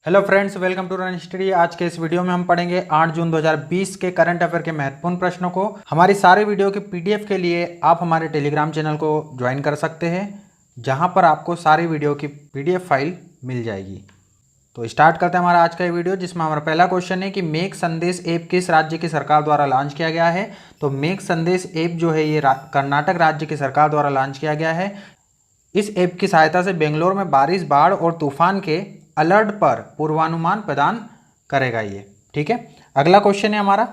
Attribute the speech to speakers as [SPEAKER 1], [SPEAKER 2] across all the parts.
[SPEAKER 1] Hello friends, welcome to run study. आज के इस वीडियो में हम पढ़ेंगे 8 जून 2020 के करंट अफेयर के महत्वपूर्ण प्रश्नों को। हमारी सारे वीडियो के पीडीएफ के लिए आप हमारे टेलीग्राम चैनल को ज्वाइन कर सकते हैं, जहां पर आपको सारी वीडियो की पीडीएफ फाइल मिल जाएगी। तो स्टार्ट करते हैं हमारा आज का ये वीडियो, जिसमें हमारा पहला क्वेश्चन है कि मेक संदेश ऐप किस राज्य की सरकार द्वारा लॉन्च किया गया है। तो मेक संदेश ऐप जो है ये कर्नाटक राज्य की सरकार द्वारा लॉन्च किया गया है। इस ऐप की सहायता से बेंगलोर में बारिश, बाढ़ और तूफान के अलर्ट पर पूर्वानुमान प्रदान करेगा ये। ठीक है, अगला क्वेश्चन है हमारा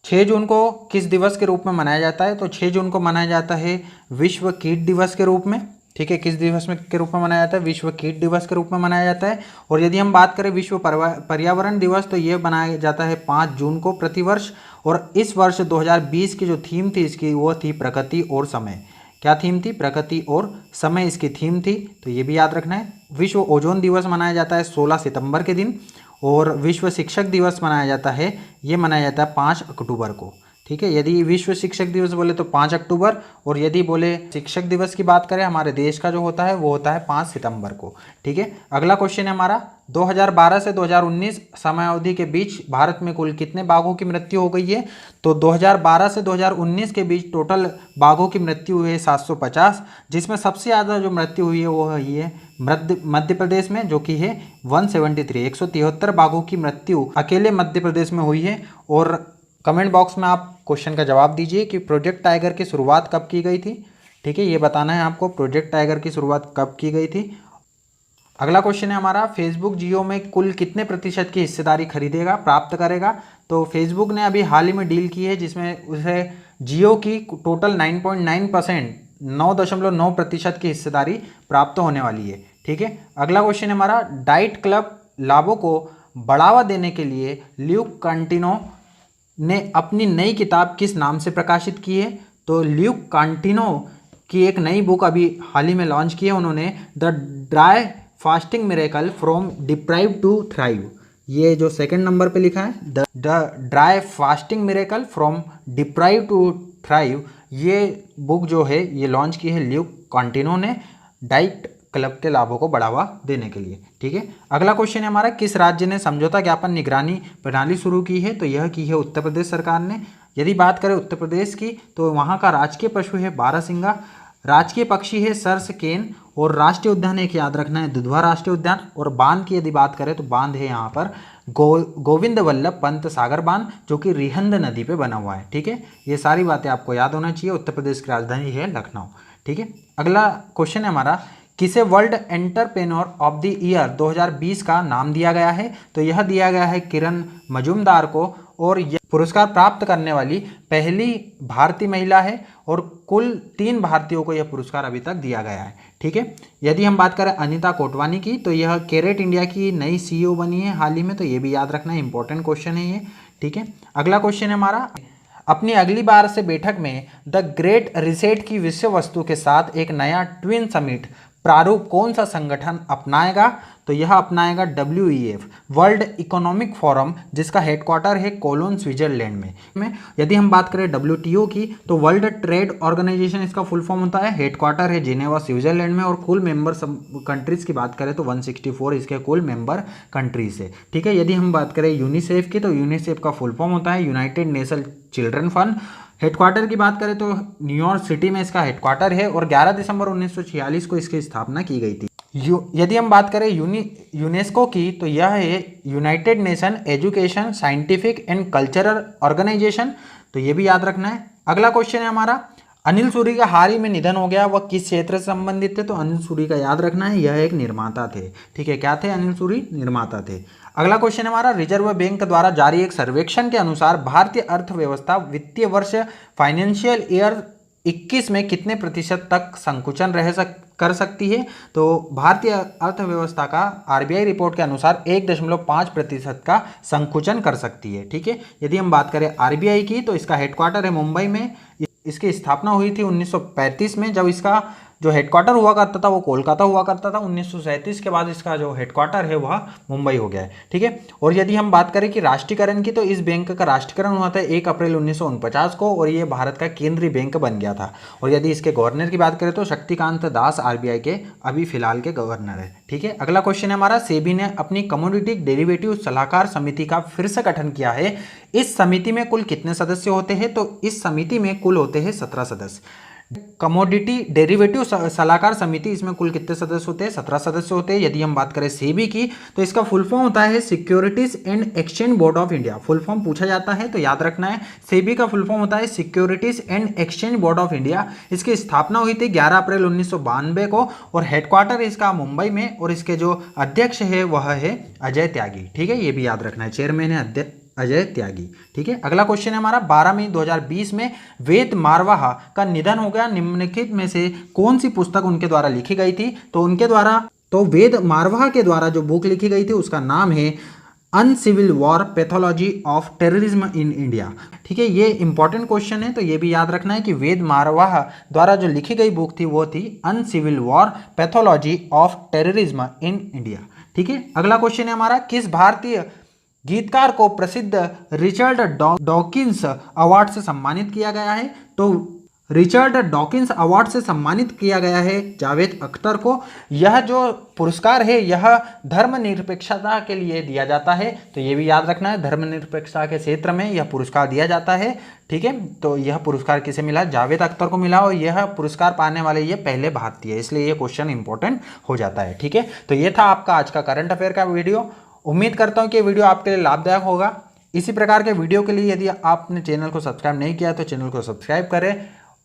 [SPEAKER 1] 6 जून को किस दिवस के रूप में मनाया जाता है। तो 6 जून को मनाया जाता है विश्व कीट दिवस के रूप में। ठीक है, किस दिवस में के रूप में मनाया जाता है? विश्व कीट दिवस के रूप में मनाया जाता है। और यदि हम बात करें विश्व पर्यावरण दिवस, तो ये मनाया जाता है 5 जून को प्रतिवर्ष। और इस वर्ष 2020 की जो थीम थी इसकी, वो थी प्रकृति और समय। क्या थीम थी? प्रकृति और समय इसकी थीम थी, तो ये भी याद रखना है। विश्व ओजोन दिवस मनाया जाता है 16 सितंबर के दिन। और विश्व शिक्षक दिवस मनाया जाता है, ये मनाया जाता है 5 अक्टूबर को। ठीक है, यदि विश्व शिक्षक दिवस बोले तो 5 अक्टूबर, और यदि बोले शिक्षक दिवस की बात करें हमारे देश का जो होता है वो होता है 5 सितंबर को। ठीक है, अगला क्वेश्चन है हमारा 2012 से 2019 समयावधि के बीच भारत में कुल कितने बाघों की मृत्यु हो गई है। तो 2012 से 2019 के बीच टोटल बाघों की मृत्यु हुई है 750, जिसमें सबसे ज़्यादा जो मृत्यु हुई है वो हुई है मध्य प्रदेश में, जो कि है 173। 173 बाघों की मृत्यु अकेले मध्य प्रदेश में हुई है। और कमेंट बॉक्स में आप क्वेश्चन का जवाब दीजिए कि प्रोजेक्ट टाइगर की शुरुआत कब की गई थी। ठीक है, ये बताना है आपको प्रोजेक्ट टाइगर की शुरुआत कब की गई थी। अगला क्वेश्चन है हमारा फेसबुक जियो में कुल कितने प्रतिशत की हिस्सेदारी खरीदेगा, प्राप्त करेगा। तो फेसबुक ने अभी हाल ही में डील की है जिसमें उसे जियो की टोटल 9.9% 9.9% की हिस्सेदारी प्राप्त होने वाली है। ठीक है, अगला क्वेश्चन है हमारा डाइट क्लब लाभों को बढ़ावा देने के लिए ल्यूक कांटिनो ने अपनी नई किताब किस नाम से प्रकाशित की है। तो ल्यूक कांटिनो की एक नई बुक अभी हाल ही में लॉन्च की है उन्होंने, the dry fasting miracle from deprive to thrive. ये जो सेकंड नंबर पे लिखा है the dry fasting miracle from deprive to thrive, ये बुक जो है ये लॉन्च की है ल्यूक कांटिनो ने डाइट क्लब के लाभों को बढ़ावा देने के लिए। ठीक है, अगला क्वेश्चन है हमारा किस राज्य ने समझौता ज्ञापन निगरानी प्रणाली शुरू की है। तो यह की है उत्तर प्रदेश सरकार ने। यदि बात करें उत्तर प्रदेश की, तो वहाँ का राजकीय पशु है बारहसिंगा, राजकीय पक्षी है सर्सकेन, और राष्ट्रीय उद्यान एक याद रखना है दुधवा राष्ट्रीय उद्यान। और बांध की यदि बात करें तो बांध है यहाँ पर गोविंद वल्लभ पंत सागर बांध, जो कि रिहंद नदी पे बना हुआ है। ठीक है, ये सारी बातें आपको याद होना चाहिए। उत्तर प्रदेश की राजधानी है लखनऊ। ठीक है, अगला क्वेश्चन है हमारा किसे world entrepreneur of the year 2020 का नाम दिया गया है। तो यह दिया गया है किरण मजूमदार को, और यह पुरस्कार प्राप्त करने वाली पहली भारतीय महिला है, और कुल 3 भारतीयों को यह पुरस्कार अभी तक दिया गया है। ठीक है, यदि हम बात करें अनीता कोटवानी की, तो यह कैरेट इंडिया की नई CEO बनी है हाल ही में, तो ये भी याद रखना है, इंपॉर्टेंट क्वेश्चन है ये। ठीक है, अगला क्वेश्चन है हमारा अपनी अगली बार से बैठक में द ग्रेट रिसेट की विषय वस्तु के साथ एक नया ट्विन समिट प्रारूप कौन सा संगठन अपनाएगा। तो यह अपनाएगा WEF वर्ल्ड इकोनॉमिक फोरम, जिसका हेडक्वार्टर है कोलोन स्विट्जरलैंड में। यदि हम बात करें WTO की, तो वर्ल्ड ट्रेड ऑर्गेनाइजेशन इसका फुल फॉर्म होता है, हेडक्वार्टर है जिनेवा स्विट्जरलैंड में। और कुल मेंबर कंट्रीज की बात करें तो 164 इसके कुल मेंबर कंट्रीज है। ठीक है, यदि हम बात करें यूनिसेफ की, तो यूनिसेफ का फुल फॉर्म होता है united nation children fund. Headquarter की बात करें तो न्यूयॉर्क सिटी में इसका हेडक्वार्टर है, और 11 दिसंबर 1946 को इसकी स्थापना की गई थी। यदि हम बात करें यूनेस्को की, तो यह है united nation education scientific and cultural organisation, तो ये भी याद रखना है। अगला क्वेश्चन है हमारा अनिल सूरी का हाल ही में निधन हो गया, वह किस क्षेत्र से संबंधित थे। तो अनिल सूरी का याद रखना है, यह एक निर्माता थे। ठीक है, क्या थे अनिल सूरी? निर्माता थे। अगला क्वेश्चन है हमारा रिजर्व बैंक द्वारा जारी एक सर्वेक्षण के अनुसार भारतीय अर्थव्यवस्था वित्तीय वर्ष फाइनेंशियल ईयर 21 में कितने प्रतिशत तक संकुचन कर सकती है। तो भारतीय अर्थव्यवस्था का RBI रिपोर्ट के अनुसार 1.5% का संकुचन कर सकती है। ठीक है, यदि हम बात करें RBI की, तो इसका हेडक्वार्टर है मुंबई में। इसकी स्थापना हुई थी 1935 में, जब इसका जो हेडक्वार्टर हुआ करता था वो कोलकाता हुआ करता था। 1937 के बाद इसका जो हेडक्वार्टर है वह मुंबई हो गया है, ठीक है। और यदि हम बात करें कि राष्ट्रीयकरण की, तो इस बैंक का राष्ट्रीयकरण हुआ था 1 अप्रैल 1949 को और ये भारत का केंद्रीय बैंक बन गया था। और यदि इसके गवर्नर की बात करें तो शक्तिकांत दास आरबीआई के अभी फिलहाल के गवर्नर है, ठीक है। अगला क्वेश्चन है हमारा, सेबी ने अपनी कमोडिटी डेरिवेटिव सलाहकार समिति का फिर से गठन किया है। इस समिति में कुल कितने सदस्य होते हैं? तो इस समिति में कुल होते हैं 17 सदस्य। कमोडिटी डेरिवेटिव सलाहकार समिति, इसमें कुल कितने सदस्य होते हैं? 17 सदस्य होते हैं। यदि हम बात करें सेबी की, तो इसका फुल फॉर्म होता है securities and exchange board of India. Full form पूछा जाता है तो याद रखना है, सेबी का फुल फॉर्म होता है securities and exchange board of India. इसकी स्थापना हुई थी 11 अप्रैल 1992 को और हेडक्वार्टर इसका मुंबई में, और इसके जो अध्यक्ष है वह है अजय त्यागी, ठीक है। ये भी याद रखना है, चेयरमैन है अजय त्यागी, ठीक है। अगला क्वेश्चन है हमारा, 12 मई 2020 में वेद मारवाहा का निधन हो गया। निम्नलिखित में से कौन सी पुस्तक उनके द्वारा लिखी गई थी? तो वेद मारवाहा के द्वारा जो बुक लिखी गई थी उसका नाम है uncivil war pathology of terrorism in India, ठीक है। ये इंपॉर्टेंट क्वेश्चन है तो ये भी याद रखना है कि वेद मारवाहा द्वारा जो लिखी गई बुक थी वो थी uncivil war pathology of terrorism in India, ठीक है। अगला क्वेश्चन है हमारा, किस भारतीय गीतकार को प्रसिद्ध रिचर्ड डॉकिंस अवार्ड से सम्मानित किया गया है? तो रिचर्ड डॉकिंस अवार्ड से सम्मानित किया गया है जावेद अख्तर को। यह जो पुरस्कार है यह धर्मनिरपेक्षता के लिए दिया जाता है, तो ये भी याद रखना है, धर्मनिरपेक्षता के क्षेत्र में यह पुरस्कार दिया जाता है, ठीक है। तो यह पुरस्कार किसे मिला? जावेद अख्तर को मिला और यह पुरस्कार पाने वाले ये पहले भारतीय है, इसलिए ये क्वेश्चन इंपॉर्टेंट हो जाता है, ठीक है। तो ये था आपका आज का करंट अफेयर का वीडियो। उम्मीद करता हूँ कि ये वीडियो आपके लिए लाभदायक होगा। इसी प्रकार के वीडियो के लिए यदि आपने चैनल को सब्सक्राइब नहीं किया तो चैनल को सब्सक्राइब करें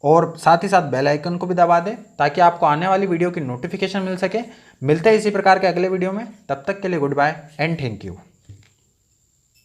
[SPEAKER 1] और साथ ही साथ बेल आइकन को भी दबा दें ताकि आपको आने वाली वीडियो की नोटिफिकेशन मिल सके। मिलते हैं इसी प्रकार के अगले वीडियो में, तब तक के लिए goodbye and thank you.